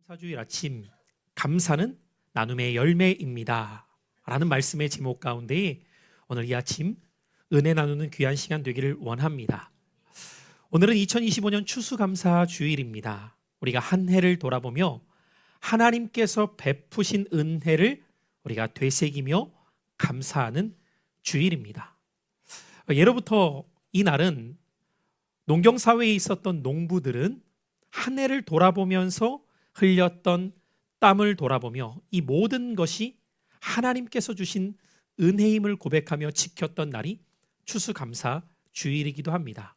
감사주일 아침, 감사는 나눔의 열매입니다 라는 말씀의 제목 가운데 오늘 이 아침 은혜 나누는 귀한 시간 되기를 원합니다. 오늘은 2025년 추수감사주일입니다. 우리가 한 해를 돌아보며 하나님께서 베푸신 은혜를 우리가 되새기며 감사하는 주일입니다. 예로부터 이 날은 농경사회에 있었던 농부들은 한 해를 돌아보면서 흘렸던 땀을 돌아보며 이 모든 것이 하나님께서 주신 은혜임을 고백하며 지켰던 날이 추수감사 주일이기도 합니다.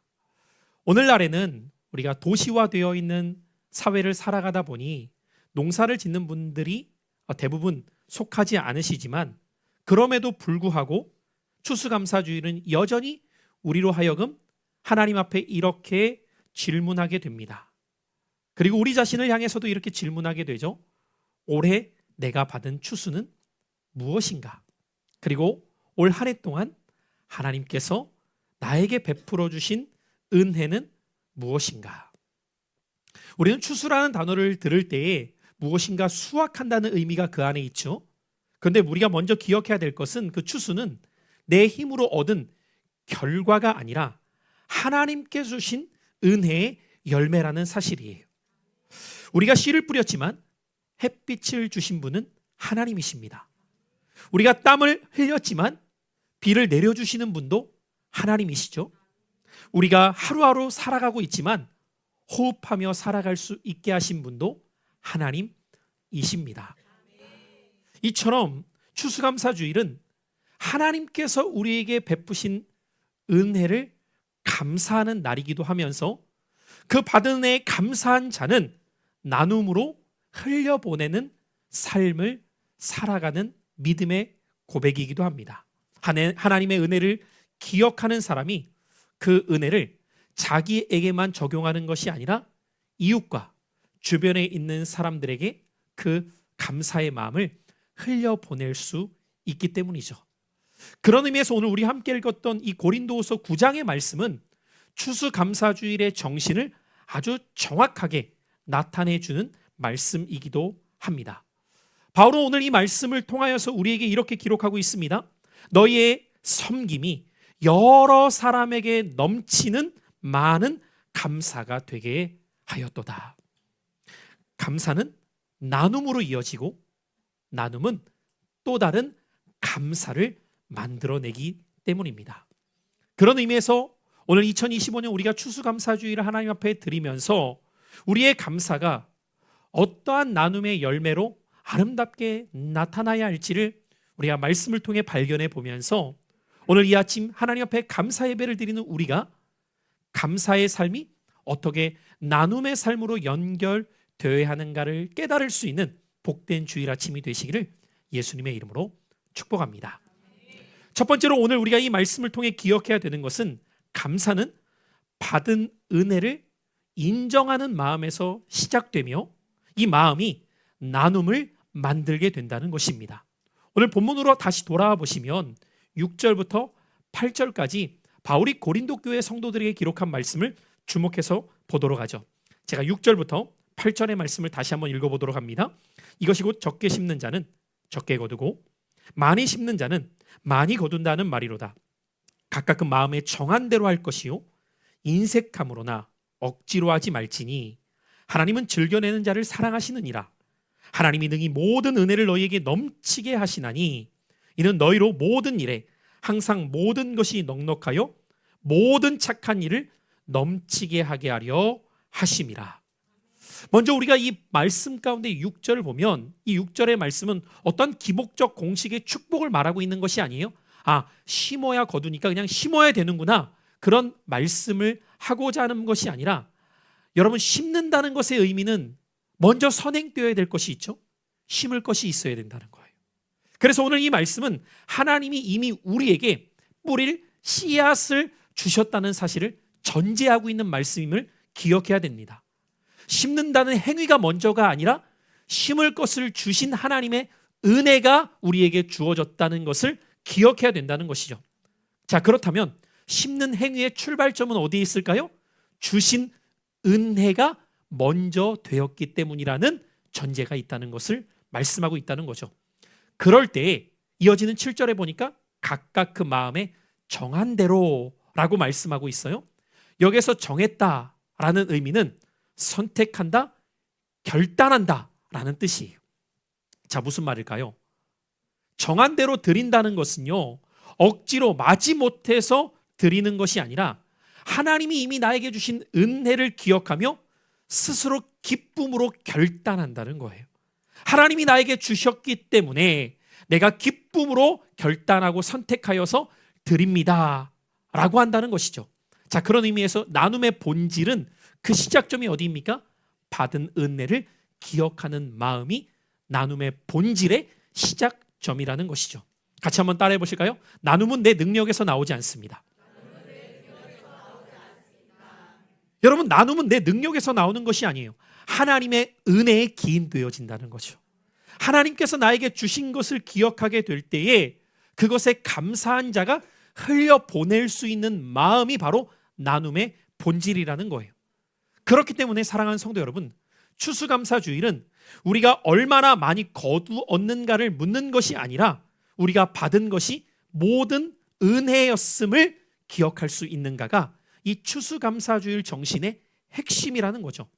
오늘날에는 우리가 도시화되어 있는 사회를 살아가다 보니 농사를 짓는 분들이 대부분 속하지 않으시지만 그럼에도 불구하고 추수감사 주일은 여전히 우리로 하여금 하나님 앞에 이렇게 질문하게 됩니다. 그리고 우리 자신을 향해서도 이렇게 질문하게 되죠. 올해 내가 받은 추수는 무엇인가? 그리고 올 한 해 동안 하나님께서 나에게 베풀어 주신 은혜는 무엇인가? 우리는 추수라는 단어를 들을 때에 무엇인가 수확한다는 의미가 그 안에 있죠. 그런데 우리가 먼저 기억해야 될 것은 그 추수는 내 힘으로 얻은 결과가 아니라 하나님께 주신 은혜의 열매라는 사실이에요. 우리가 씨를 뿌렸지만 햇빛을 주신 분은 하나님이십니다. 우리가 땀을 흘렸지만 비를 내려주시는 분도 하나님이시죠. 우리가 하루하루 살아가고 있지만 호흡하며 살아갈 수 있게 하신 분도 하나님이십니다. 이처럼 추수감사주일은 하나님께서 우리에게 베푸신 은혜를 감사하는 날이기도 하면서 그 받은 은혜에 감사한 자는 나눔으로 흘려보내는 삶을 살아가는 믿음의 고백이기도 합니다. 하나님의 은혜를 기억하는 사람이 그 은혜를 자기에게만 적용하는 것이 아니라 이웃과 주변에 있는 사람들에게 그 감사의 마음을 흘려보낼 수 있기 때문이죠. 그런 의미에서 오늘 우리 함께 읽었던 이 고린도후서 9장의 말씀은 추수감사주일의 정신을 아주 정확하게 나타내주는 말씀이기도 합니다. 바울은 오늘 이 말씀을 통하여서 우리에게 이렇게 기록하고 있습니다. 너희의 섬김이 여러 사람에게 넘치는 많은 감사가 되게 하였도다. 감사는 나눔으로 이어지고 나눔은 또 다른 감사를 만들어내기 때문입니다. 그런 의미에서 오늘 2025년 우리가 추수감사주일을 하나님 앞에 드리면서 우리의 감사가 어떠한 나눔의 열매로 아름답게 나타나야 할지를 우리가 말씀을 통해 발견해 보면서 오늘 이 아침 하나님 앞에 감사 예배를 드리는 우리가 감사의 삶이 어떻게 나눔의 삶으로 연결되어야 하는가를 깨달을 수 있는 복된 주일 아침이 되시기를 예수님의 이름으로 축복합니다. 첫 번째로 오늘 우리가 이 말씀을 통해 기억해야 되는 것은 감사는 받은 은혜를 인정하는 마음에서 시작되며 이 마음이 나눔을 만들게 된다는 것입니다. 오늘 본문으로 다시 돌아와 보시면 6절부터 8절까지 바울이 고린도 교회 성도들에게 기록한 말씀을 주목해서 보도록 하죠. 제가 6절부터 8절의 말씀을 다시 한번 읽어보도록 합니다. 이것이 곧 적게 심는 자는 적게 거두고 많이 심는 자는 많이 거둔다는 말이로다. 각각 그 마음에 정한 대로 할 것이요 인색함으로나 억지로 하지 말지니 하나님은 즐겨내는 자를 사랑하시느니라. 하나님이 능히 모든 은혜를 너희에게 넘치게 하시나니 이는 너희로 모든 일에 항상 모든 것이 넉넉하여 모든 착한 일을 넘치게 하게 하려 하심이라. 먼저 우리가 이 말씀 가운데 6절을 보면 이 6절의 말씀은 어떤 기복적 공식의 축복을 말하고 있는 것이 아니에요. 심어야 거두니까 그냥 심어야 되는구나. 그런 말씀을 하고자 하는 것이 아니라 여러분 심는다는 것의 의미는 먼저 선행되어야 될 것이 있죠. 심을 것이 있어야 된다는 거예요. 그래서 오늘 이 말씀은 하나님이 이미 우리에게 뿌릴 씨앗을 주셨다는 사실을 전제하고 있는 말씀임을 기억해야 됩니다. 심는다는 행위가 먼저가 아니라 심을 것을 주신 하나님의 은혜가 우리에게 주어졌다는 것을 기억해야 된다는 것이죠. 자, 그렇다면 심는 행위의 출발점은 어디에 있을까요? 주신 은혜가 먼저 되었기 때문이라는 전제가 있다는 것을 말씀하고 있다는 거죠. 그럴 때 이어지는 7절에 보니까 각각 그 마음에 정한 대로라고 말씀하고 있어요. 여기서 정했다라는 의미는 선택한다, 결단한다라는 뜻이에요. 자, 무슨 말일까요? 정한 대로 드린다는 것은요, 억지로 마지못해서 드리는 것이 아니라 하나님이 이미 나에게 주신 은혜를 기억하며 스스로 기쁨으로 결단한다는 거예요. 하나님이 나에게 주셨기 때문에 내가 기쁨으로 결단하고 선택하여서 드립니다 라고 한다는 것이죠. 자, 그런 의미에서 나눔의 본질은 그 시작점이 어디입니까? 받은 은혜를 기억하는 마음이 나눔의 본질의 시작점이라는 것이죠. 같이 한번 따라해 보실까요? 나눔은 내 능력에서 나오지 않습니다. 여러분, 나눔은 내 능력에서 나오는 것이 아니에요. 하나님의 은혜에 기인되어진다는 거죠. 하나님께서 나에게 주신 것을 기억하게 될 때에 그것에 감사한 자가 흘려보낼 수 있는 마음이 바로 나눔의 본질이라는 거예요. 그렇기 때문에 사랑하는 성도 여러분, 추수감사주일은 우리가 얼마나 많이 거두었는가를 묻는 것이 아니라 우리가 받은 것이 모든 은혜였음을 기억할 수 있는가가 이 추수감사주일 정신의 핵심이라는 거죠.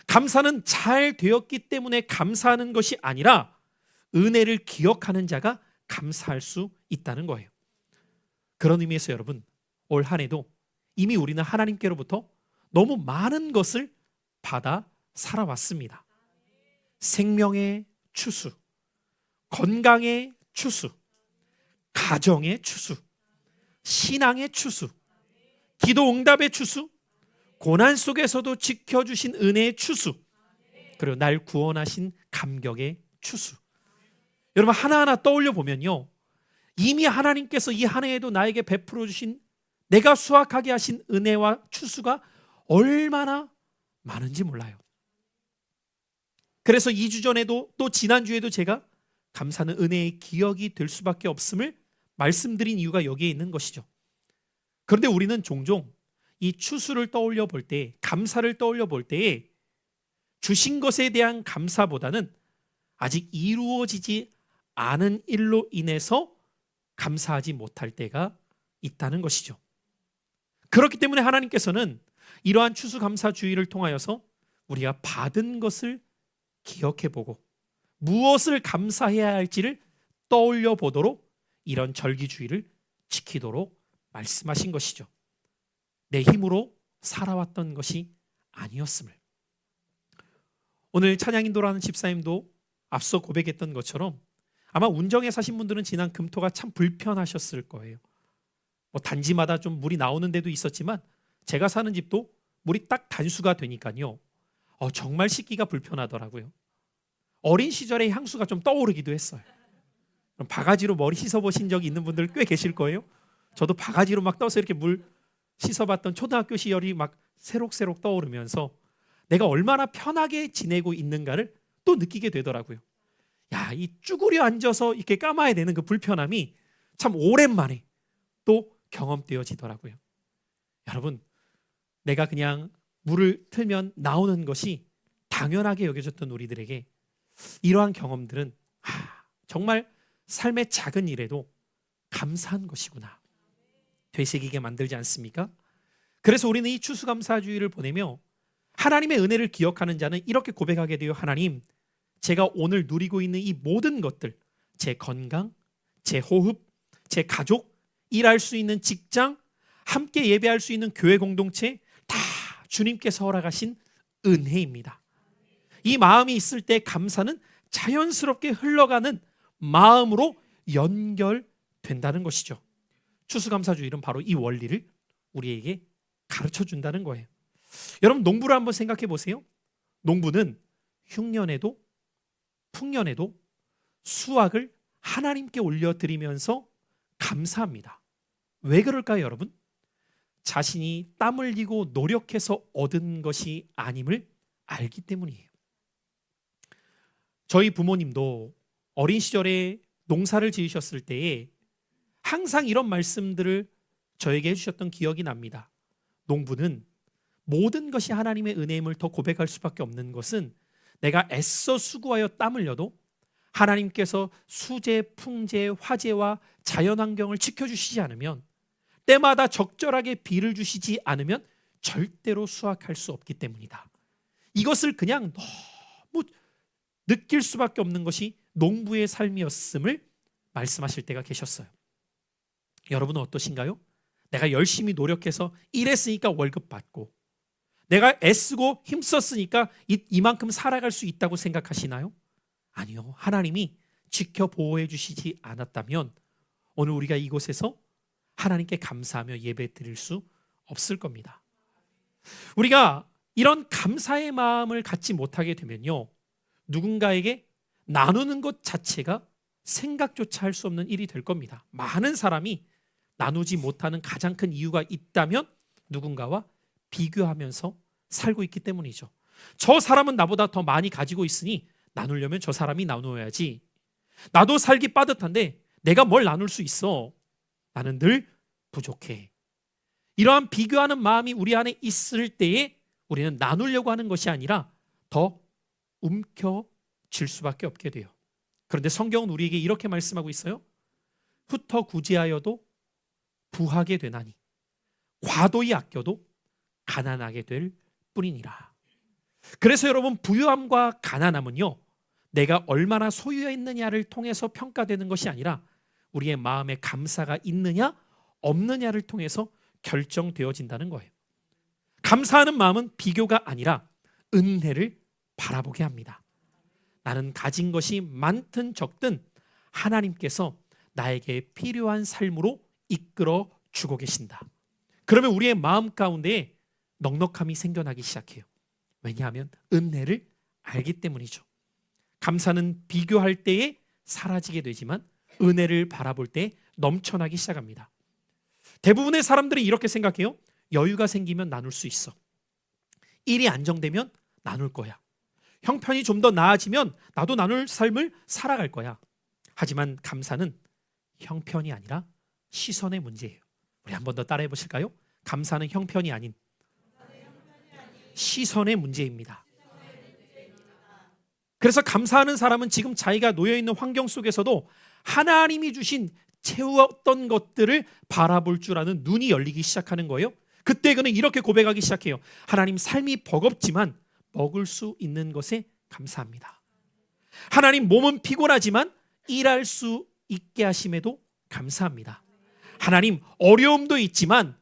감사는 잘 되었기 때문에 감사하는 것이 아니라 은혜를 기억하는 자가 감사할 수 있다는 거예요. 그런 의미에서 여러분, 올 한 해도 이미 우리는 하나님께로부터 너무 많은 것을 받아 살아왔습니다. 생명의 추수, 건강의 추수, 가정의 추수, 신앙의 추수, 기도 응답의 추수, 고난 속에서도 지켜주신 은혜의 추수, 그리고 날 구원하신 감격의 추수. 여러분, 하나하나 떠올려 보면요, 이미 하나님께서 이 한 해에도 나에게 베풀어 주신, 내가 수확하게 하신 은혜와 추수가 얼마나 많은지 몰라요. 그래서 2주 전에도 또 지난주에도 제가 감사는 은혜의 기억이 될 수밖에 없음을 말씀드린 이유가 여기에 있는 것이죠. 그런데 우리는 종종 이 추수를 떠올려 볼 때, 감사를 떠올려 볼 때에 주신 것에 대한 감사보다는 아직 이루어지지 않은 일로 인해서 감사하지 못할 때가 있다는 것이죠. 그렇기 때문에 하나님께서는 이러한 추수감사주의를 통하여서 우리가 받은 것을 기억해보고 무엇을 감사해야 할지를 떠올려 보도록 이런 절기주의를 지키도록 말씀하신 것이죠. 내 힘으로 살아왔던 것이 아니었음을. 오늘 찬양인도라는 집사님도 앞서 고백했던 것처럼 아마 운정에 사신 분들은 지난 금토가 참 불편하셨을 거예요. 뭐 단지마다 좀 물이 나오는 데도 있었지만 제가 사는 집도 물이 딱 단수가 되니까요, 정말 씻기가 불편하더라고요. 어린 시절의 향수가 좀 떠오르기도 했어요. 바가지로 머리 씻어보신 적이 있는 분들 꽤 계실 거예요. 저도 바가지로 막 떠서 이렇게 물 씻어봤던 초등학교 시절이 막 새록새록 떠오르면서 내가 얼마나 편하게 지내고 있는가를 또 느끼게 되더라고요. 야, 이 쭈그려 앉아서 이렇게 감아야 되는 그 불편함이 참 오랜만에 또 경험되어지더라고요. 여러분, 내가 그냥 물을 틀면 나오는 것이 당연하게 여겨졌던 우리들에게 이러한 경험들은 정말 삶의 작은 일에도 감사한 것이구나 되새기게 만들지 않습니까? 그래서 우리는 이 추수감사주의를 보내며 하나님의 은혜를 기억하는 자는 이렇게 고백하게 돼요. 하나님, 제가 오늘 누리고 있는 이 모든 것들, 제 건강, 제 호흡, 제 가족, 일할 수 있는 직장, 함께 예배할 수 있는 교회 공동체, 다 주님께서 허락하신 은혜입니다. 이 마음이 있을 때 감사는 자연스럽게 흘러가는 마음으로 연결된다는 것이죠. 추수감사주일은 바로 이 원리를 우리에게 가르쳐 준다는 거예요. 여러분, 농부를 한번 생각해 보세요. 농부는 흉년에도 풍년에도 수확을 하나님께 올려드리면서 감사합니다. 왜 그럴까요, 여러분? 자신이 땀 흘리고 노력해서 얻은 것이 아님을 알기 때문이에요. 저희 부모님도 어린 시절에 농사를 지으셨을 때에 항상 이런 말씀들을 저에게 해주셨던 기억이 납니다. 농부는 모든 것이 하나님의 은혜임을 더 고백할 수밖에 없는 것은 내가 애써 수고하여 땀 흘려도 하나님께서 수재, 풍재, 화재와 자연환경을 지켜주시지 않으면, 때마다 적절하게 비를 주시지 않으면 절대로 수확할 수 없기 때문이다. 이것을 그냥 너무 느낄 수밖에 없는 것이 농부의 삶이었음을 말씀하실 때가 계셨어요. 여러분은 어떠신가요? 내가 열심히 노력해서 일했으니까 월급 받고, 내가 애쓰고 힘썼으니까 이만큼 살아갈 수 있다고 생각하시나요? 아니요. 하나님이 지켜 보호해 주시지 않았다면 오늘 우리가 이곳에서 하나님께 감사하며 예배 드릴 수 없을 겁니다. 우리가 이런 감사의 마음을 갖지 못하게 되면요, 누군가에게 나누는 것 자체가 생각조차 할 수 없는 일이 될 겁니다. 많은 사람이 나누지 못하는 가장 큰 이유가 있다면 누군가와 비교하면서 살고 있기 때문이죠. 저 사람은 나보다 더 많이 가지고 있으니 나누려면 저 사람이 나누어야지. 나도 살기 빠듯한데 내가 뭘 나눌 수 있어? 나는 늘 부족해. 이러한 비교하는 마음이 우리 안에 있을 때에 우리는 나누려고 하는 것이 아니라 더 움켜쥘 수밖에 없게 돼요. 그런데 성경은 우리에게 이렇게 말씀하고 있어요. 흩어 구제하여도 부하게 되나니 과도히 아껴도 가난하게 될 뿐이니라. 그래서 여러분, 부유함과 가난함은요, 내가 얼마나 소유했느냐를 통해서 평가되는 것이 아니라 우리의 마음에 감사가 있느냐 없느냐를 통해서 결정되어진다는 거예요. 감사하는 마음은 비교가 아니라 은혜를 바라보게 합니다. 나는 가진 것이 많든 적든 하나님께서 나에게 필요한 삶으로 이끌어 주고 계신다. 그러면 우리의 마음 가운데 넉넉함이 생겨나기 시작해요. 왜냐하면 은혜를 알기 때문이죠. 감사는 비교할 때에 사라지게 되지만 은혜를 바라볼 때 넘쳐나기 시작합니다. 대부분의 사람들이 이렇게 생각해요. 여유가 생기면 나눌 수 있어. 일이 안정되면 나눌 거야. 형편이 좀 더 나아지면 나도 나눌 삶을 살아갈 거야. 하지만 감사는 형편이 아니라 시선의 문제예요. 우리 한 번 더 따라해 보실까요? 감사는 형편이 아닌 시선의 문제입니다. 그래서 감사하는 사람은 지금 자기가 놓여있는 환경 속에서도 하나님이 주신 채웠던 것들을 바라볼 줄 아는 눈이 열리기 시작하는 거예요. 그때 그는 이렇게 고백하기 시작해요. 하나님, 삶이 버겁지만 먹을 수 있는 것에 감사합니다. 하나님, 몸은 피곤하지만 일할 수 있게 하심에도 감사합니다. 하나님, 어려움도 있지만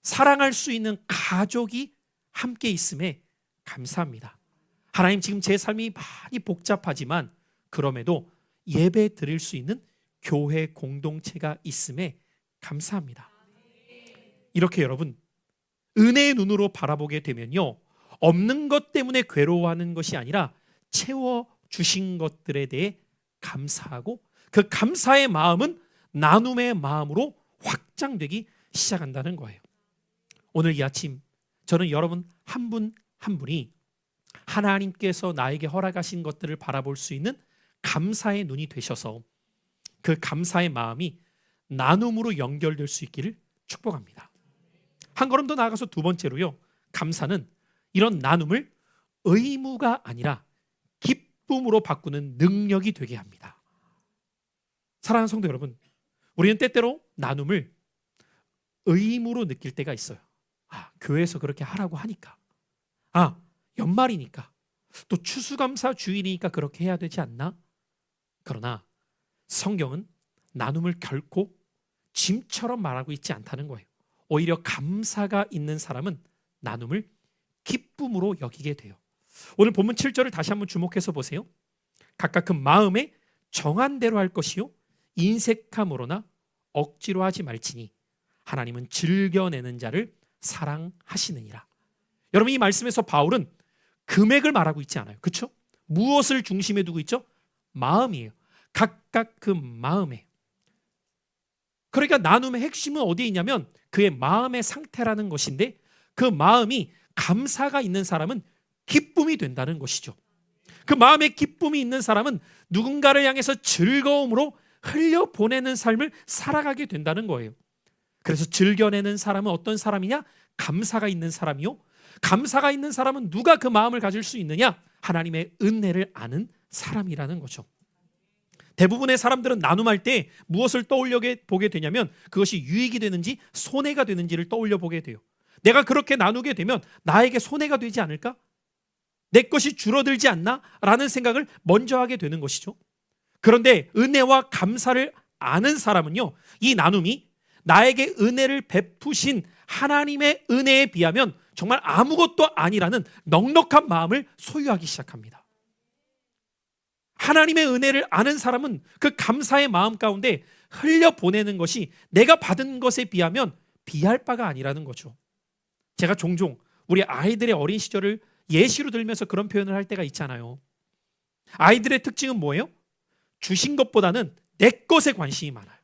사랑할 수 있는 가족이 함께 있음에 감사합니다. 하나님, 지금 제 삶이 많이 복잡하지만 그럼에도 예배 드릴 수 있는 교회 공동체가 있음에 감사합니다. 이렇게 여러분, 은혜의 눈으로 바라보게 되면요, 없는 것 때문에 괴로워하는 것이 아니라 채워주신 것들에 대해 감사하고 그 감사의 마음은 나눔의 마음으로 확장되기 시작한다는 거예요. 오늘 이 아침 저는 여러분 한 분 한 분이 하나님께서 나에게 허락하신 것들을 바라볼 수 있는 감사의 눈이 되셔서 그 감사의 마음이 나눔으로 연결될 수 있기를 축복합니다. 한 걸음 더 나아가서 두 번째로요, 감사는 이런 나눔을 의무가 아니라 기쁨으로 바꾸는 능력이 되게 합니다. 사랑하는 성도 여러분, 우리는 때때로 나눔을 의무로 느낄 때가 있어요. 교회에서 그렇게 하라고 하니까, 연말이니까, 또 추수감사 주일이니까 그렇게 해야 되지 않나? 그러나 성경은 나눔을 결코 짐처럼 말하고 있지 않다는 거예요. 오히려 감사가 있는 사람은 나눔을 기쁨으로 여기게 돼요. 오늘 본문 7절을 다시 한번 주목해서 보세요. 각각 그 마음에 정한 대로 할 것이요 인색함으로나 억지로 하지 말지니 하나님은 즐겨내는 자를 사랑하시느니라. 여러분, 이 말씀에서 바울은 금액을 말하고 있지 않아요. 그렇죠? 무엇을 중심에 두고 있죠? 마음이에요. 각각 그 마음에. 그러니까 나눔의 핵심은 어디에 있냐면 그의 마음의 상태라는 것인데, 그 마음이 감사가 있는 사람은 기쁨이 된다는 것이죠. 그 마음에 기쁨이 있는 사람은 누군가를 향해서 즐거움으로 흘려보내는 삶을 살아가게 된다는 거예요. 그래서 즐겨내는 사람은 어떤 사람이냐? 감사가 있는 사람이요, 감사가 있는 사람은 누가 그 마음을 가질 수 있느냐? 하나님의 은혜를 아는 사람이라는 거죠. 대부분의 사람들은 나눔할 때 무엇을 떠올려 보게 되냐면 그것이 유익이 되는지 손해가 되는지를 떠올려 보게 돼요. 내가 그렇게 나누게 되면 나에게 손해가 되지 않을까? 내 것이 줄어들지 않나? 라는 생각을 먼저 하게 되는 것이죠. 그런데 은혜와 감사를 아는 사람은요, 이 나눔이 나에게 은혜를 베푸신 하나님의 은혜에 비하면 정말 아무것도 아니라는 넉넉한 마음을 소유하기 시작합니다. 하나님의 은혜를 아는 사람은 그 감사의 마음 가운데 흘려보내는 것이 내가 받은 것에 비하면 비할 바가 아니라는 거죠. 제가 종종 우리 아이들의 어린 시절을 예시로 들면서 그런 표현을 할 때가 있잖아요. 아이들의 특징은 뭐예요? 주신 것보다는 내 것에 관심이 많아요.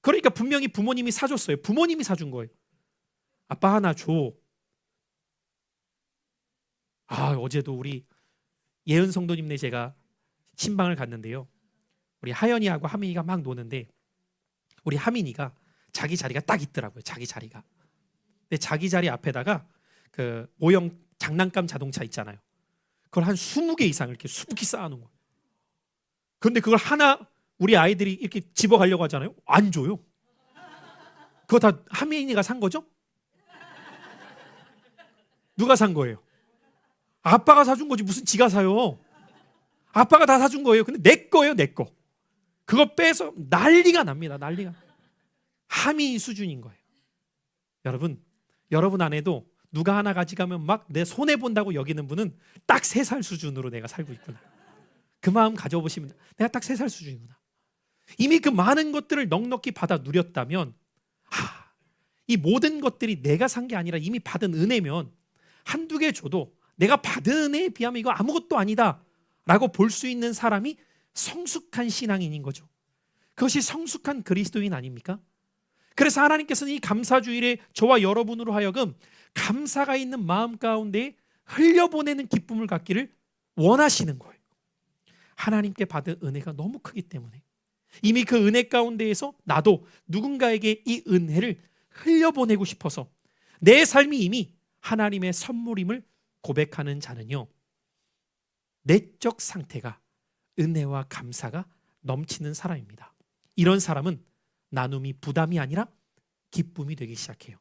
그러니까 분명히 부모님이 사줬어요. 부모님이 사준 거예요. 아빠 하나 줘. 어제도 우리 예은 성도님네 제가 신방을 갔는데요. 우리 하연이하고 하민이가 막 노는데 우리 하민이가 자기 자리가 딱 있더라고요. 자기 자리가. 근데 자기 자리 앞에다가 그 모형 장난감 자동차 있잖아요. 그걸 한 20개 이상 이렇게 수북히 쌓아놓은 거예요. 그런데 그걸 하나 우리 아이들이 이렇게 집어가려고 하잖아요. 안 줘요. 그거 다 하민이가 산 거죠? 누가 산 거예요? 아빠가 사준 거지 무슨 지가 사요. 아빠가 다 사준 거예요. 근데 내 거예요, 내 거. 그거 빼서 난리가 납니다. 난리가. 하민이 수준인 거예요. 여러분 안에도 누가 하나 가져가면 막 내 손해 본다고 여기는 분은 딱 3살 수준으로 내가 살고 있구나. 그 마음 가져보시면 내가 딱 3살 수준이구나. 이미 그 많은 것들을 넉넉히 받아 누렸다면 이 모든 것들이 내가 산 게 아니라 이미 받은 은혜면 한두 개 줘도 내가 받은 은혜에 비하면 이거 아무것도 아니다 라고 볼 수 있는 사람이 성숙한 신앙인인 거죠. 그것이 성숙한 그리스도인 아닙니까? 그래서 하나님께서는 이 감사주일에 저와 여러분으로 하여금 감사가 있는 마음 가운데 흘려보내는 기쁨을 갖기를 원하시는 거예요. 하나님께 받은 은혜가 너무 크기 때문에 이미 그 은혜 가운데에서 나도 누군가에게 이 은혜를 흘려보내고 싶어서 내 삶이 이미 하나님의 선물임을 고백하는 자는요, 내적 상태가 은혜와 감사가 넘치는 사람입니다. 이런 사람은 나눔이 부담이 아니라 기쁨이 되기 시작해요.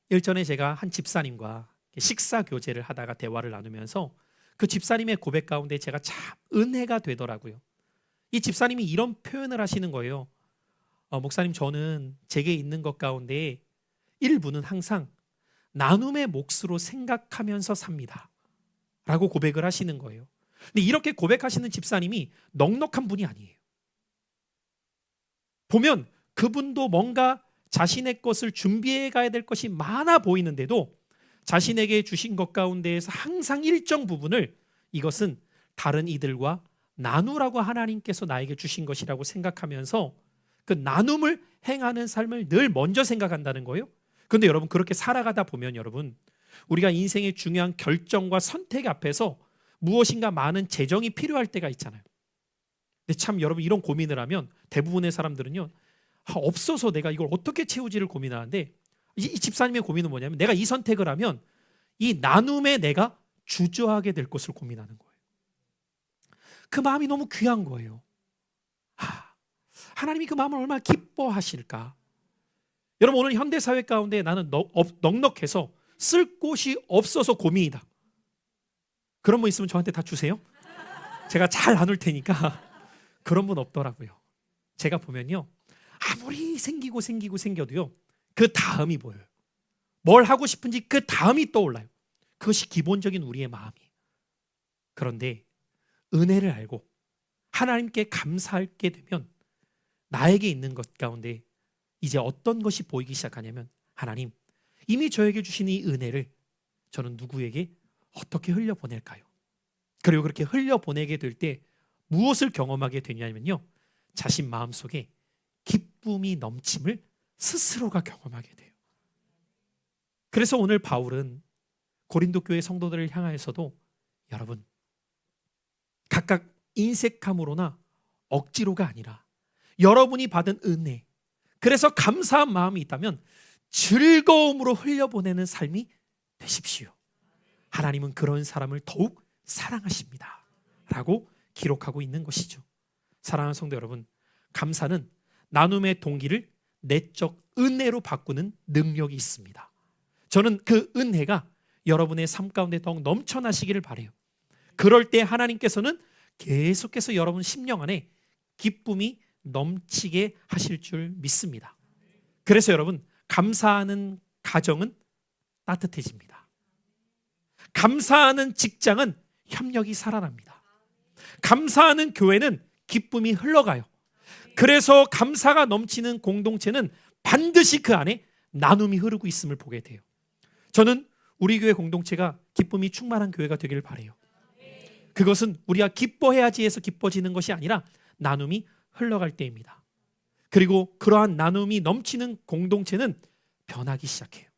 일전에 제가 한 집사님과 식사 교제를 하다가 대화를 나누면서 그 집사님의 고백 가운데 제가 참 은혜가 되더라고요. 이 집사님이 이런 표현을 하시는 거예요. 목사님, 저는 제게 있는 것 가운데 일부는 항상 나눔의 몫으로 생각하면서 삽니다 라고 고백을 하시는 거예요. 근데 이렇게 고백하시는 집사님이 넉넉한 분이 아니에요. 보면 그분도 뭔가 자신의 것을 준비해 가야 될 것이 많아 보이는데도 자신에게 주신 것 가운데에서 항상 일정 부분을 이것은 다른 이들과 나누라고 하나님께서 나에게 주신 것이라고 생각하면서 그 나눔을 행하는 삶을 늘 먼저 생각한다는 거예요. 그런데 여러분, 그렇게 살아가다 보면 여러분, 우리가 인생의 중요한 결정과 선택 앞에서 무엇인가 많은 재정이 필요할 때가 있잖아요. 근데 참 여러분, 이런 고민을 하면 대부분의 사람들은요, 없어서 내가 이걸 어떻게 채우지를 고민하는데, 이 집사님의 고민은 뭐냐면 내가 이 선택을 하면 이 나눔에 내가 주저하게 될 것을 고민하는 거예요. 그 마음이 너무 귀한 거예요. 하나님이 그 마음을 얼마나 기뻐하실까. 여러분, 오늘 현대사회 가운데 나는 넉넉해서 쓸 곳이 없어서 고민이다. 그런 분 있으면 저한테 다 주세요. 제가 잘 나눌 테니까. 그런 분 없더라고요. 제가 보면요, 아무리 생겨도요, 그 다음이 보여요. 뭘 하고 싶은지 그 다음이 떠올라요. 그것이 기본적인 우리의 마음이에요. 그런데 은혜를 알고 하나님께 감사하게 되면 나에게 있는 것 가운데 이제 어떤 것이 보이기 시작하냐면, 하나님, 이미 저에게 주신 이 은혜를 저는 누구에게 어떻게 흘려보낼까요? 그리고 그렇게 흘려보내게 될 때 무엇을 경험하게 되냐면요, 자신 마음속에 기쁨이 넘침을 스스로가 경험하게 돼요. 그래서 오늘 바울은 고린도 교회 성도들을 향하여서도 여러분, 각각 인색함으로나 억지로가 아니라 여러분이 받은 은혜, 그래서 감사한 마음이 있다면 즐거움으로 흘려보내는 삶이 되십시오. 하나님은 그런 사람을 더욱 사랑하십니다 라고 기록하고 있는 것이죠. 사랑하는 성도 여러분, 감사는 나눔의 동기를 내적 은혜로 바꾸는 능력이 있습니다. 저는 그 은혜가 여러분의 삶 가운데 더욱 넘쳐나시기를 바라요. 그럴 때 하나님께서는 계속해서 여러분 심령 안에 기쁨이 넘치게 하실 줄 믿습니다. 그래서 여러분, 감사하는 가정은 따뜻해집니다. 감사하는 직장은 협력이 살아납니다. 감사하는 교회는 기쁨이 흘러가요. 그래서 감사가 넘치는 공동체는 반드시 그 안에 나눔이 흐르고 있음을 보게 돼요. 저는 우리 교회 공동체가 기쁨이 충만한 교회가 되기를 바라요. 그것은 우리가 기뻐해야지 해서 기뻐지는 것이 아니라 나눔이 흘러갈 때입니다. 그리고 그러한 나눔이 넘치는 공동체는 변하기 시작해요.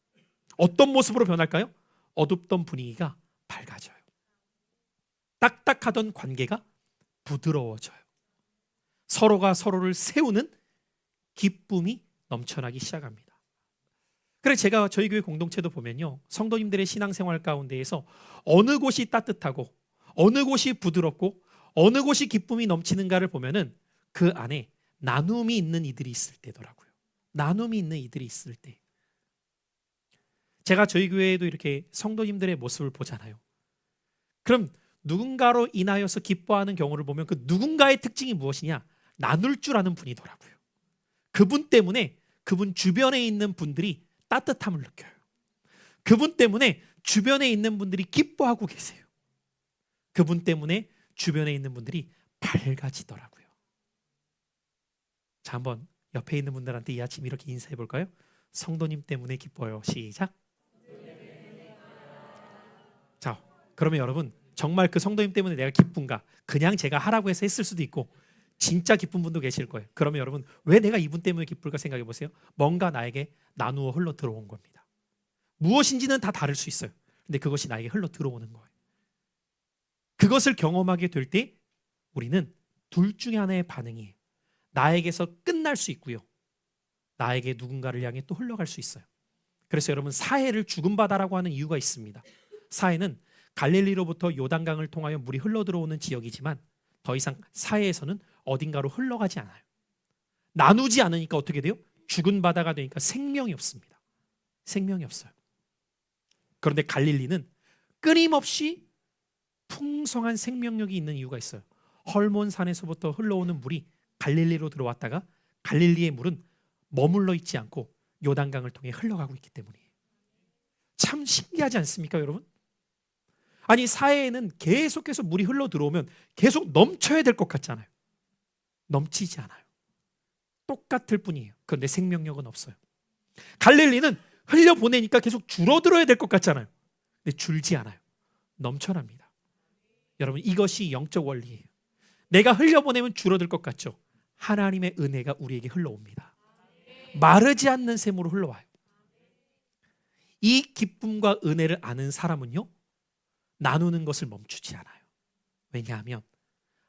어떤 모습으로 변할까요? 어둡던 분위기가 밝아져요. 딱딱하던 관계가 부드러워져요. 서로가 서로를 세우는 기쁨이 넘쳐나기 시작합니다. 그래서 제가 저희 교회 공동체도 보면요, 성도님들의 신앙생활 가운데에서 어느 곳이 따뜻하고 어느 곳이 부드럽고 어느 곳이 기쁨이 넘치는가를 보면은 그 안에 나눔이 있는 이들이 있을 때더라고요. 나눔이 있는 이들이 있을 때. 제가 저희 교회에도 이렇게 성도님들의 모습을 보잖아요. 그럼 누군가로 인하여서 기뻐하는 경우를 보면 그 누군가의 특징이 무엇이냐? 나눌 줄 아는 분이더라고요. 그분 때문에 그분 주변에 있는 분들이 따뜻함을 느껴요. 그분 때문에 주변에 있는 분들이 기뻐하고 계세요. 그분 때문에 주변에 있는 분들이 밝아지더라고요. 자, 한번 옆에 있는 분들한테 이 아침 이렇게 인사해 볼까요? 성도님 때문에 기뻐요. 시작. 자, 그러면 여러분, 정말 그 성도님 때문에 내가 기쁜가? 그냥 제가 하라고 해서 했을 수도 있고 진짜 기쁜 분도 계실 거예요. 그러면 여러분, 왜 내가 이분 때문에 기쁠까 생각해 보세요. 뭔가 나에게 나누어 흘러 들어온 겁니다. 무엇인지는 다 다를 수 있어요. 근데 그것이 나에게 흘러 들어오는 거예요. 그것을 경험하게 될 때 우리는 둘 중에 하나의 반응이에요. 나에게서 끝날 수 있고요, 나에게 누군가를 향해 또 흘러갈 수 있어요. 그래서 여러분, 사해를 죽은 바다라고 하는 이유가 있습니다. 사해는 갈릴리로부터 요단강을 통하여 물이 흘러 들어오는 지역이지만 더 이상 사해에서는 어딘가로 흘러가지 않아요. 나누지 않으니까 어떻게 돼요? 죽은 바다가 되니까 생명이 없습니다. 생명이 없어요. 그런데 갈릴리는 끊임없이 풍성한 생명력이 있는 이유가 있어요. 헐몬산에서부터 흘러오는 물이 갈릴리로 들어왔다가 갈릴리의 물은 머물러 있지 않고 요단강을 통해 흘러가고 있기 때문이에요. 참 신기하지 않습니까, 여러분? 아니, 사해에는 계속해서 물이 흘러 들어오면 계속 넘쳐야 될 것 같잖아요. 넘치지 않아요. 똑같을 뿐이에요. 그런데 생명력은 없어요. 갈릴리는 흘려보내니까 계속 줄어들어야 될 것 같잖아요. 근데 줄지 않아요. 넘쳐납니다. 여러분, 이것이 영적 원리예요. 내가 흘려보내면 줄어들 것 같죠? 하나님의 은혜가 우리에게 흘러옵니다. 마르지 않는 샘으로 흘러와요. 이 기쁨과 은혜를 아는 사람은요, 나누는 것을 멈추지 않아요. 왜냐하면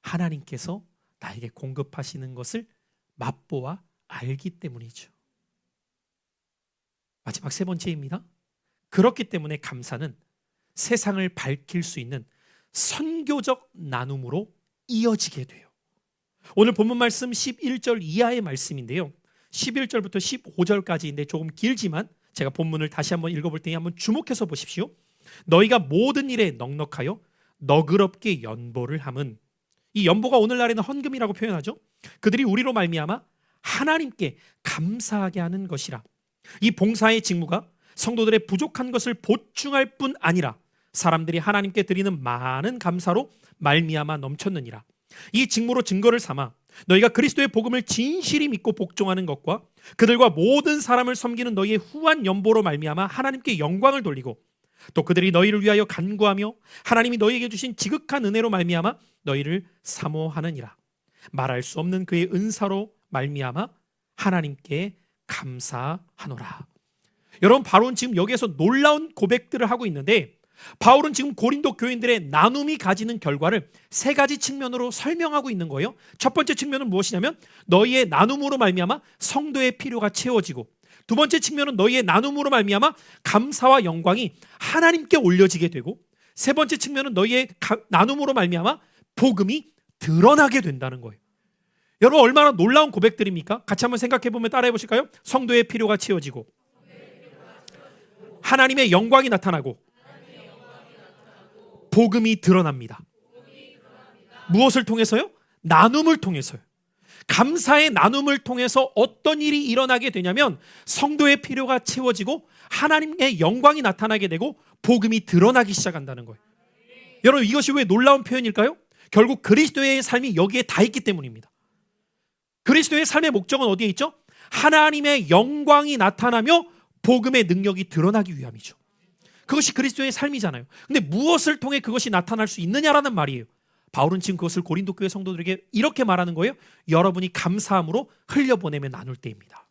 하나님께서 나에게 공급하시는 것을 맛보아 알기 때문이죠. 마지막 세 번째입니다. 그렇기 때문에 감사는 세상을 밝힐 수 있는 선교적 나눔으로 이어지게 돼요. 오늘 본문 말씀 11절 이하의 말씀인데요, 11절부터 15절까지인데 조금 길지만 제가 본문을 다시 한번 읽어볼 테니 한번 주목해서 보십시오. 너희가 모든 일에 넉넉하여 너그럽게 연보를 함은, 이 연보가 오늘날에는 헌금이라고 표현하죠. 그들이 우리로 말미암아 하나님께 감사하게 하는 것이라. 이 봉사의 직무가 성도들의 부족한 것을 보충할 뿐 아니라 사람들이 하나님께 드리는 많은 감사로 말미암아 넘쳤느니라. 이 직무로 증거를 삼아 너희가 그리스도의 복음을 진실히 믿고 복종하는 것과 그들과 모든 사람을 섬기는 너희의 후한 연보로 말미암아 하나님께 영광을 돌리고, 또 그들이 너희를 위하여 간구하며 하나님이 너희에게 주신 지극한 은혜로 말미암아 너희를 사모하느니라. 말할 수 없는 그의 은사로 말미암아 하나님께 감사하노라. 여러분, 바울은 지금 여기에서 놀라운 고백들을 하고 있는데, 바울은 지금 고린도 교인들의 나눔이 가지는 결과를 세 가지 측면으로 설명하고 있는 거예요. 첫 번째 측면은 무엇이냐면 너희의 나눔으로 말미암아 성도의 필요가 채워지고, 두 번째 측면은 너희의 나눔으로 말미암아 감사와 영광이 하나님께 올려지게 되고, 세 번째 측면은 너희의 나눔으로 말미암아 복음이 드러나게 된다는 거예요. 여러분, 얼마나 놀라운 고백들입니까? 같이 한번 생각해 보면 따라해 보실까요? 성도의 필요가 채워지고, 하나님의 영광이 나타나고, 복음이 드러납니다. 무엇을 통해서요? 나눔을 통해서요. 감사의 나눔을 통해서 어떤 일이 일어나게 되냐면 성도의 필요가 채워지고 하나님의 영광이 나타나게 되고 복음이 드러나기 시작한다는 거예요. 여러분, 이것이 왜 놀라운 표현일까요? 결국 그리스도의 삶이 여기에 다 있기 때문입니다. 그리스도의 삶의 목적은 어디에 있죠? 하나님의 영광이 나타나며 복음의 능력이 드러나기 위함이죠. 그것이 그리스도의 삶이잖아요. 근데 무엇을 통해 그것이 나타날 수 있느냐라는 말이에요. 바울은 지금 그것을 고린도 교회 성도들에게 이렇게 말하는 거예요. 여러분이 감사함으로 흘려보내며 나눌 때입니다.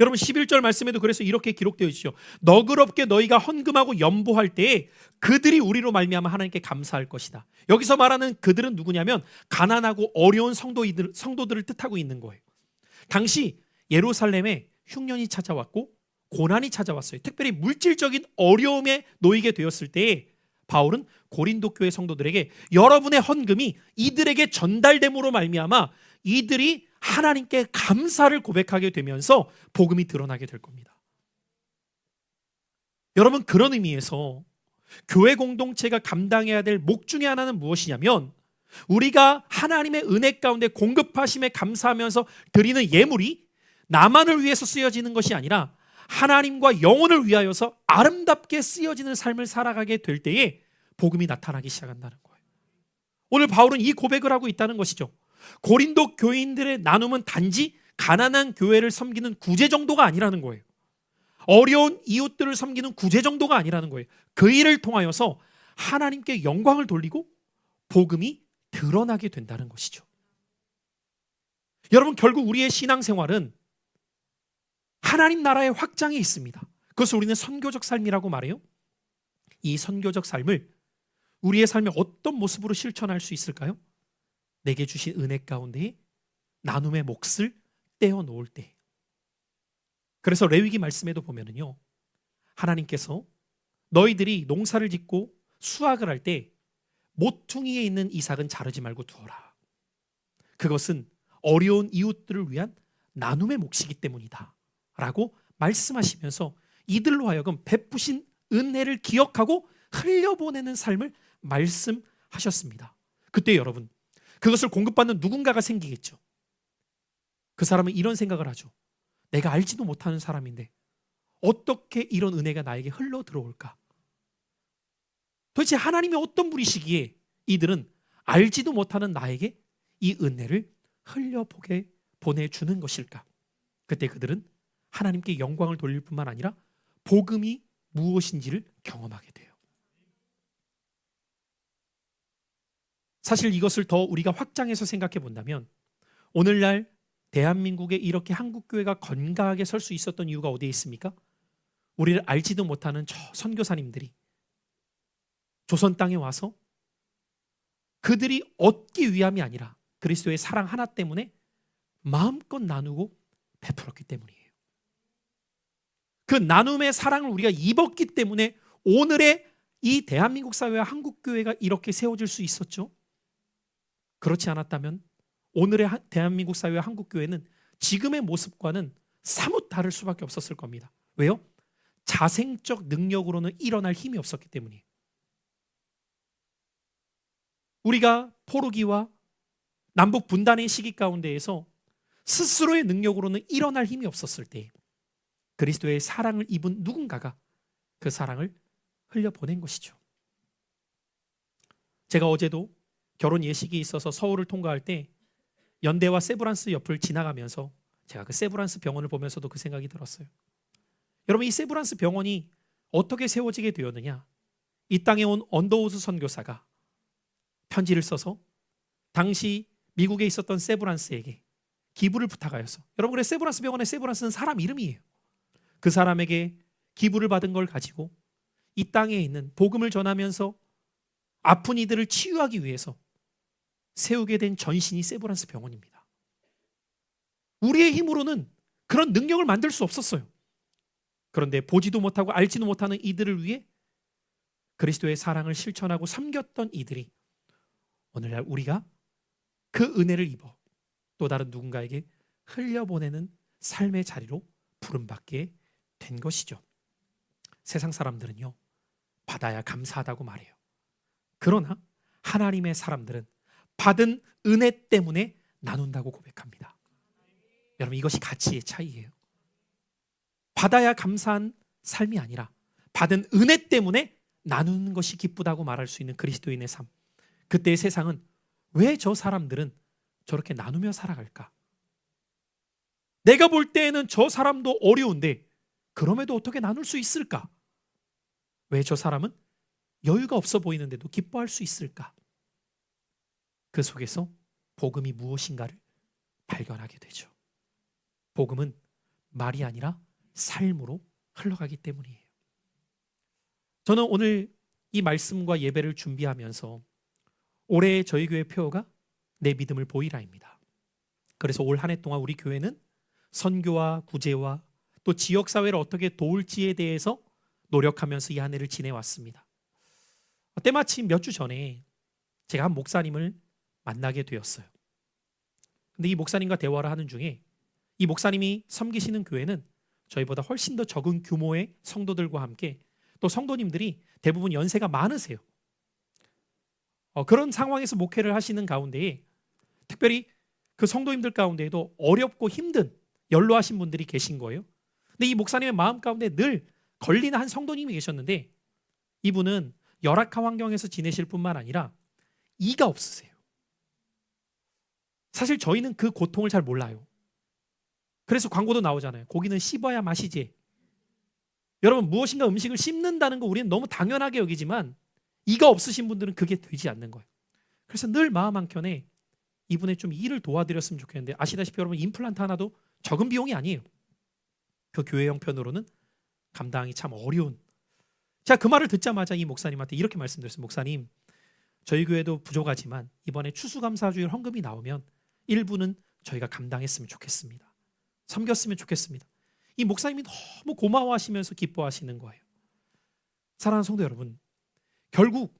여러분, 11절 말씀에도 그래서 이렇게 기록되어 있죠. 너그럽게 너희가 헌금하고 연보할 때에 그들이 우리로 말미암아 하나님께 감사할 것이다. 여기서 말하는 그들은 누구냐면 가난하고 어려운 성도들을 뜻하고 있는 거예요. 당시 예루살렘에 흉년이 찾아왔고 고난이 찾아왔어요. 특별히 물질적인 어려움에 놓이게 되었을 때에 바울은 고린도 교회 성도들에게 여러분의 헌금이 이들에게 전달됨으로 말미암아 이들이 하나님께 감사를 고백하게 되면서 복음이 드러나게 될 겁니다. 여러분, 그런 의미에서 교회 공동체가 감당해야 될 목 중에 하나는 무엇이냐면 우리가 하나님의 은혜 가운데 공급하심에 감사하면서 드리는 예물이 나만을 위해서 쓰여지는 것이 아니라 하나님과 영혼을 위하여서 아름답게 쓰여지는 삶을 살아가게 될 때에 복음이 나타나기 시작한다는 거예요. 오늘 바울은 이 고백을 하고 있다는 것이죠. 고린도 교인들의 나눔은 단지 가난한 교회를 섬기는 구제 정도가 아니라는 거예요. 어려운 이웃들을 섬기는 구제 정도가 아니라는 거예요. 그 일을 통하여서 하나님께 영광을 돌리고 복음이 드러나게 된다는 것이죠. 여러분, 결국 우리의 신앙생활은 하나님 나라의 확장에 있습니다. 그것을 우리는 선교적 삶이라고 말해요. 이 선교적 삶을 우리의 삶에 어떤 모습으로 실천할 수 있을까요? 내게 주신 은혜 가운데 나눔의 몫을 떼어 놓을 때. 그래서 레위기 말씀에도 보면은요, 하나님께서 너희들이 농사를 짓고 수확을 할 때 모퉁이에 있는 이삭은 자르지 말고 두어라. 그것은 어려운 이웃들을 위한 나눔의 몫이기 때문이다 라고 말씀하시면서 이들로 하여금 베푸신 은혜를 기억하고 흘려보내는 삶을 말씀하셨습니다. 그때 여러분, 그것을 공급받는 누군가가 생기겠죠. 그 사람은 이런 생각을 하죠. 내가 알지도 못하는 사람인데 어떻게 이런 은혜가 나에게 흘러 들어올까? 도대체 하나님이 어떤 분이시기에 이들은 알지도 못하는 나에게 이 은혜를 흘려보게 보내주는 것일까? 그때 그들은 하나님께 영광을 돌릴 뿐만 아니라 복음이 무엇인지를 경험하게 돼요. 사실 이것을 더 우리가 확장해서 생각해 본다면 오늘날 대한민국에 이렇게 한국교회가 건강하게 설 수 있었던 이유가 어디에 있습니까? 우리를 알지도 못하는 저 선교사님들이 조선 땅에 와서 그들이 얻기 위함이 아니라 그리스도의 사랑 하나 때문에 마음껏 나누고 베풀었기 때문이에요. 그 나눔의 사랑을 우리가 입었기 때문에 오늘의 이 대한민국 사회와 한국교회가 이렇게 세워질 수 있었죠. 그렇지 않았다면 오늘의 대한민국 사회와 한국교회는 지금의 모습과는 사뭇 다를 수밖에 없었을 겁니다. 왜요? 자생적 능력으로는 일어날 힘이 없었기 때문이에요. 우리가 포로기와 남북 분단의 시기 가운데에서 스스로의 능력으로는 일어날 힘이 없었을 때 그리스도의 사랑을 입은 누군가가 그 사랑을 흘려보낸 것이죠. 제가 어제도 결혼 예식이 있어서 서울을 통과할 때 연대와 세브란스 옆을 지나가면서 제가 그 세브란스 병원을 보면서도 그 생각이 들었어요. 여러분, 이 세브란스 병원이 어떻게 세워지게 되었느냐? 이 땅에 온 언더우즈 선교사가 편지를 써서 당시 미국에 있었던 세브란스에게 기부를 부탁하여서, 여러분, 그래 세브란스 병원의 세브란스는 사람 이름이에요. 그 사람에게 기부를 받은 걸 가지고 이 땅에 있는 복음을 전하면서 아픈 이들을 치유하기 위해서 세우게 된 전신이 세브란스 병원입니다. 우리의 힘으로는 그런 능력을 만들 수 없었어요. 그런데 보지도 못하고 알지도 못하는 이들을 위해 그리스도의 사랑을 실천하고 섬겼던 이들이 오늘날 우리가 그 은혜를 입어 또 다른 누군가에게 흘려보내는 삶의 자리로 부름받게 된 것이죠. 세상 사람들은요, 받아야 감사하다고 말해요. 그러나 하나님의 사람들은 받은 은혜 때문에 나눈다고 고백합니다. 여러분, 이것이 가치의 차이예요. 받아야 감사한 삶이 아니라 받은 은혜 때문에 나누는 것이 기쁘다고 말할 수 있는 그리스도인의 삶. 그때의 세상은 왜 저 사람들은 저렇게 나누며 살아갈까? 내가 볼 때에는 저 사람도 어려운데 그럼에도 어떻게 나눌 수 있을까? 왜 저 사람은 여유가 없어 보이는데도 기뻐할 수 있을까? 그 속에서 복음이 무엇인가를 발견하게 되죠. 복음은 말이 아니라 삶으로 흘러가기 때문이에요. 저는 오늘 이 말씀과 예배를 준비하면서 올해 저희 교회 표어가 내 믿음을 보이라입니다. 그래서 올 한 해 동안 우리 교회는 선교와 구제와 또 지역사회를 어떻게 도울지에 대해서 노력하면서 이 한 해를 지내왔습니다. 때마침 몇 주 전에 제가 한 목사님을 만나게 되었어요. 근데 이 목사님과 대화를 하는 중에 이 목사님이 섬기시는 교회는 저희보다 훨씬 더 적은 규모의 성도들과 함께 또 성도님들이 대부분 연세가 많으세요. 그런 상황에서 목회를 하시는 가운데에 특별히 그 성도님들 가운데에도 어렵고 힘든 연로하신 분들이 계신 거예요. 근데 이 목사님의 마음 가운데 늘 걸리는 한 성도님이 계셨는데 이분은 열악한 환경에서 지내실 뿐만 아니라 이가 없으세요. 사실 저희는 그 고통을 잘 몰라요. 그래서 광고도 나오잖아요. 고기는 씹어야 맛이지. 여러분, 무엇인가 음식을 씹는다는 거 우리는 너무 당연하게 여기지만 이가 없으신 분들은 그게 되지 않는 거예요. 그래서 늘 마음 한켠에 이분의 좀 일을 도와드렸으면 좋겠는데 아시다시피 여러분, 임플란트 하나도 적은 비용이 아니에요. 그 교회 형편으로는 감당이 참 어려운. 제가 그 말을 듣자마자 이 목사님한테 이렇게 말씀드렸어요. 목사님, 저희 교회도 부족하지만 이번에 추수감사주일 헌금이 나오면 일부는 저희가 감당했으면 좋겠습니다. 섬겼으면 좋겠습니다. 이 목사님이 너무 고마워하시면서 기뻐하시는 거예요. 사랑하는 성도 여러분, 결국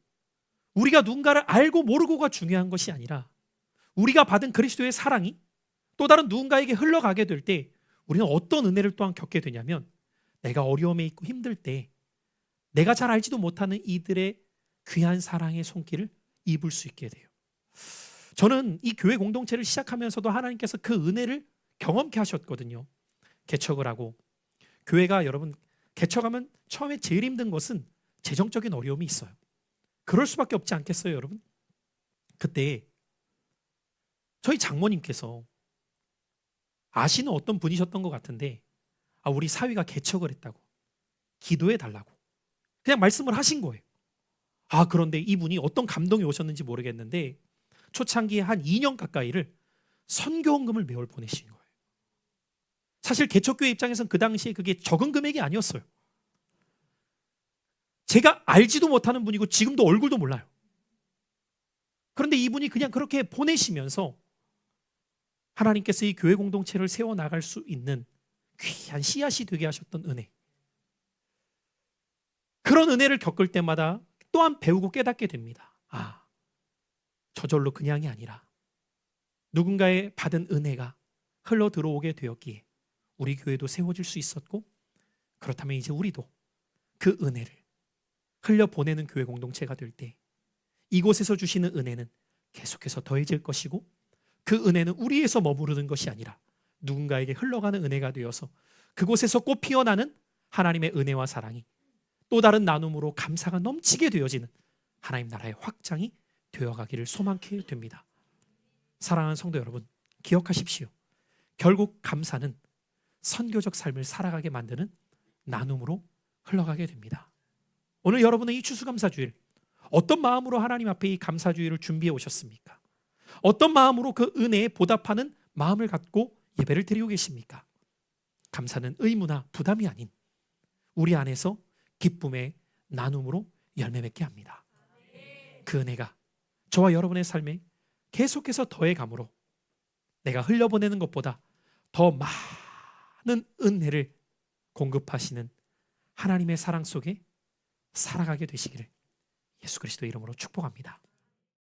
우리가 누군가를 알고 모르고가 중요한 것이 아니라 우리가 받은 그리스도의 사랑이 또 다른 누군가에게 흘러가게 될 때 우리는 어떤 은혜를 또한 겪게 되냐면 내가 어려움에 있고 힘들 때 내가 잘 알지도 못하는 이들의 귀한 사랑의 손길을 입을 수 있게 돼요. 저는 이 교회 공동체를 시작하면서도 하나님께서 그 은혜를 경험케 하셨거든요. 개척을 하고 교회가 여러분 개척하면 처음에 제일 힘든 것은 재정적인 어려움이 있어요. 그럴 수밖에 없지 않겠어요, 여러분? 그때 저희 장모님께서 아시는 어떤 분이셨던 것 같은데 우리 사위가 개척을 했다고 기도해 달라고 그냥 말씀을 하신 거예요. 그런데 이분이 어떤 감동이 오셨는지 모르겠는데 초창기에 한 2년 가까이를 선교헌금을 매월 보내신 거예요. 사실 개척교회 입장에서는 그 당시에 그게 적은 금액이 아니었어요. 제가 알지도 못하는 분이고 지금도 얼굴도 몰라요. 그런데 이분이 그냥 그렇게 보내시면서 하나님께서 이 교회 공동체를 세워나갈 수 있는 귀한 씨앗이 되게 하셨던 은혜. 그런 은혜를 겪을 때마다 또한 배우고 깨닫게 됩니다. 저절로 그냥이 아니라 누군가의 받은 은혜가 흘러 들어오게 되었기에 우리 교회도 세워질 수 있었고, 그렇다면 이제 우리도 그 은혜를 흘려보내는 교회 공동체가 될 때 이곳에서 주시는 은혜는 계속해서 더해질 것이고, 그 은혜는 우리에서 머무르는 것이 아니라 누군가에게 흘러가는 은혜가 되어서 그곳에서 꽃 피어나는 하나님의 은혜와 사랑이 또 다른 나눔으로 감사가 넘치게 되어지는 하나님 나라의 확장이 되어가기를 소망케 됩니다. 사랑하는 성도 여러분, 기억하십시오. 결국 감사는 선교적 삶을 살아가게 만드는 나눔으로 흘러가게 됩니다. 오늘 여러분의 이 추수감사주일, 어떤 마음으로 하나님 앞에 이 감사주일을 준비해 오셨습니까? 어떤 마음으로 그 은혜에 보답하는 마음을 갖고 예배를 드리고 계십니까? 감사는 의무나 부담이 아닌 우리 안에서 기쁨의 나눔으로 열매 맺게 합니다. 그 은혜가 저와 여러분의 삶에 계속해서 더해감으로 내가 흘려보내는 것보다 더 은혜를 공급하시는 하나님의 사랑 속에 살아가게 되시기를 예수 그리스도의 이름으로 축복합니다.